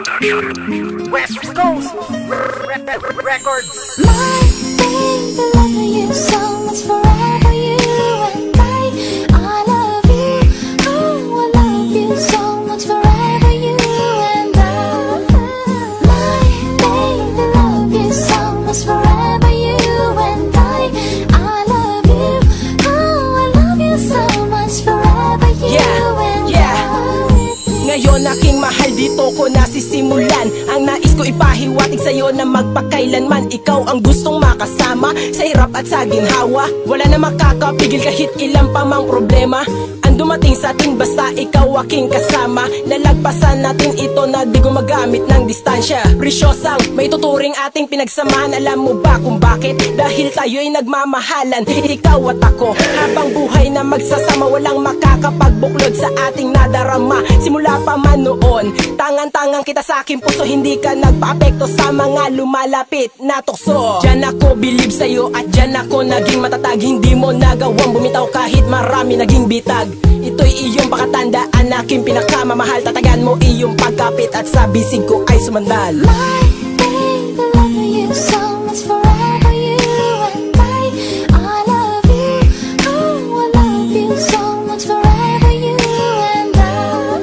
West Coast Records. My baby, love you so much, forever you and I love you. Oh, I love you so much, forever you and I. My baby, love you so much, forever you and I love you. Oh, I love you so much, forever you and I. Ngayon aking mahal, dito ko nasisimulan ang nais ko ipahiwatig sa'yo na magpakailanman. Ikaw ang gustong makasama sa hirap at sa ginhawa. Wala na makakapigil kahit ilang pa mang problema ang dumating sa atin, basta ikaw aking kasama. Lalagpasan natin ito na di gumagamit ng distansya. Presyosang may tuturing ating pinagsamahan. Alam mo ba kung bakit? Dahil tayo'y nagmamahalan, ikaw at ako. Habang buhay na magsasama, walang makakapagbuklod sa ating nadarama. Simula pa man noon, tangan-tangang kita sa aking puso. Hindi ka nagpa-apekto sa mga lumalapit na tukso. Diyan ako bilib sa'yo at diyan ako naging matatag. Hindi mo nagawang bumitaw kahit marami naging bitag. Ito'y iyong pakatandaan, aking pinakamamahal. Tatagan mo iyong pagkapit at sa bisig ko ay sumandal. My baby, love you so much, forever you and I love you. Oh, I love you so much, forever you and I.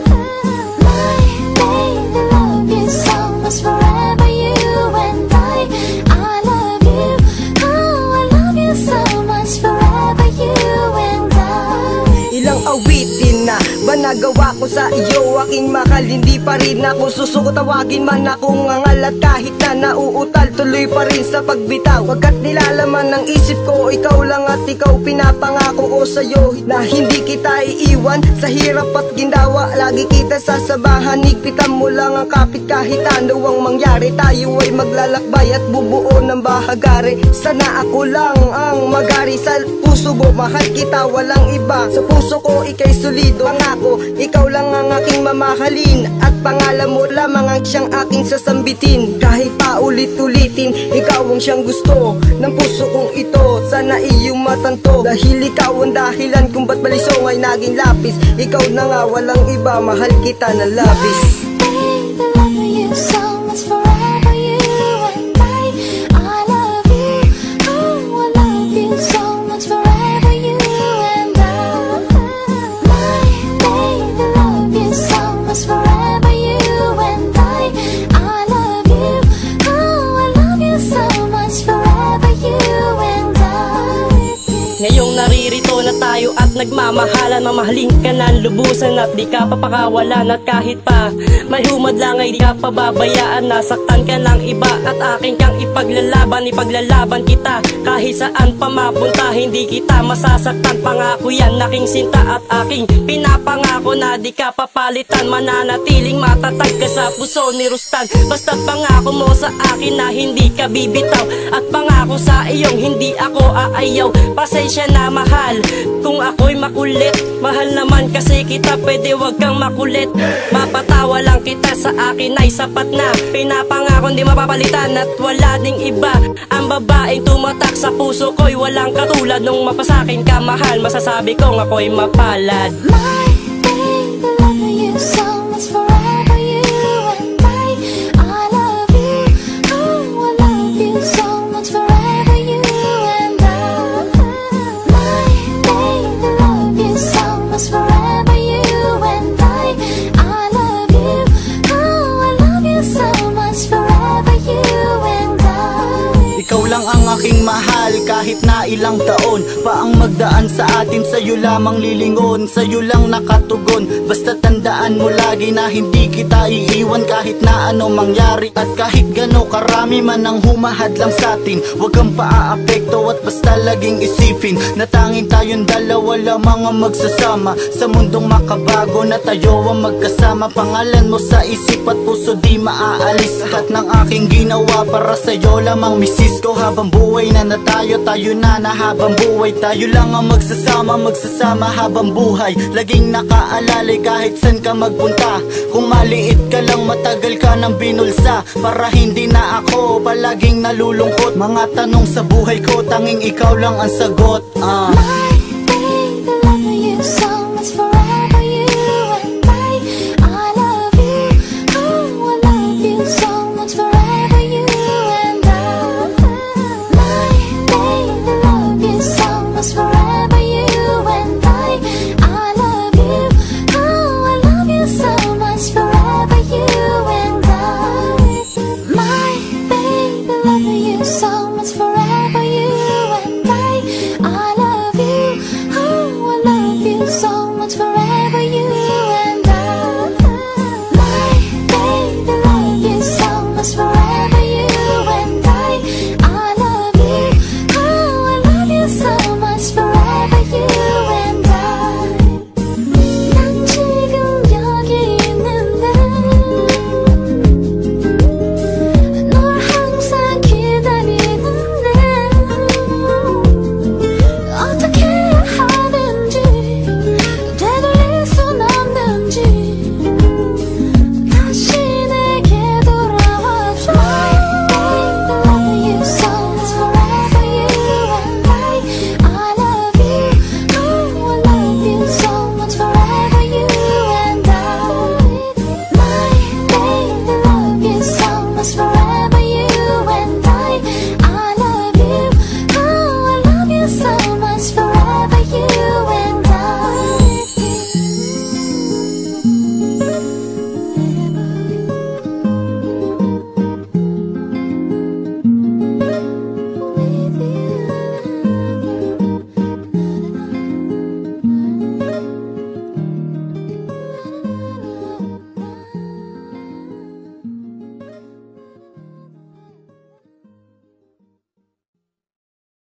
My baby, love you so much, forever you and I love you. Oh, I love you so much, forever you and I. Ilang awitin na ba nagawa ko sa iyo, aking mahal? Hindi pa rin ako susuko, tawagin man akong ngangal. At kahit na nauutal, tuloy pa rin sa pagbitaw. Pagkat nilalaman ng isip ko, ikaw lang at ikaw. Pinapangako ko sa'yo na hindi kita iiwan sa hirap at gindawa. Lagi kita sasabahan, higpitan mo lang ang kapit. Kahit ano ang mangyari, tayo ay maglalakbay at bubuo ng bahagari. Sana ako lang ang magari sa puso mo, mahal kita, walang iba. Sa puso ko ika'y solido, pangako ikaw lang ang aking mamahalin. At pangalan mo lamang ang siyang aking sasambitin. Kahit pa ulit-ulitin, ikaw ang siyang gusto ng puso kong ito. Sana iyong matanto, dahil ikaw ang dahilan kung ba't balisong ay naging lapis. Ikaw na nga, walang iba, mahal kita na labis. Baby, love you so much, forever you and I love you. Oh, I love you so much, forever you and I. My baby, love you so much, forever you and I love you. Oh, I love you so much, forever you and I. Ngayong naririto na tayo at nagmamahalan, mamahalin ka ng lubusan at di ka papakawalan. At kahit pa may humad lang ay di ka pababayaan. Nasaktan ka ng iba at aking kang ipaglalaban. Ipaglalaban kita kahit saan pa mapunta, hindi kita masasaktan. Pangako yan, aking sinta at aking pinapangako na di ka papalitan. Mananatiling matatag ka sa puso ni Rustan. Basta't pangako mo sa akin na hindi ka bibitaw. At pangako sa iyong hindi ako aayaw. Pasensya na mahal kung ako'y makulit. Mahal naman kasi kita, pwede wag kang makulit. Mapatawa lang kita, sa akin ay sapat na. Pinapangako di mapapalitan at wala ding iba. Ang babaeng tumatak sa puso ko'y walang katulad. Nung mapasakin ka mahal, masasabi kong ako'y mapalad. My baby, love you so much, forever you and I love you. Oh, I love you so much, forever you and I. My baby, love you so much, forever you and I love you. Oh, I love you so much, forever you and I. Ikaw lang ang aking mahal, kahit na ilang taon pa ang magdaan sa atin. Sa'yo lamang lilingon, sa'yo lang nakatugon. Basta tandaan mo lagi na hindi kita iiwan kahit na ano mangyari. At kahit gano karami man ang humahadlang sa atin, huwag kang paaapekto at basta laging isipin na tanging tayong dalawa lamang ang magsasama sa mundong makabago na tayo ang magkasama. Pangalan mo sa isip at puso di maaalis. Lahat ng aking ginawa para sa'yo lamang misis ko. Habang buhay na tayo na habang buhay tayo lang ang magsasama habang buhay. Laging nakaalalay kahit san ka magpunta. Kung maliit ka lang, matagal ka nang binulsa, para hindi na ako palaging nalulungkot. Mga tanong sa buhay ko, tanging ikaw lang ang sagot.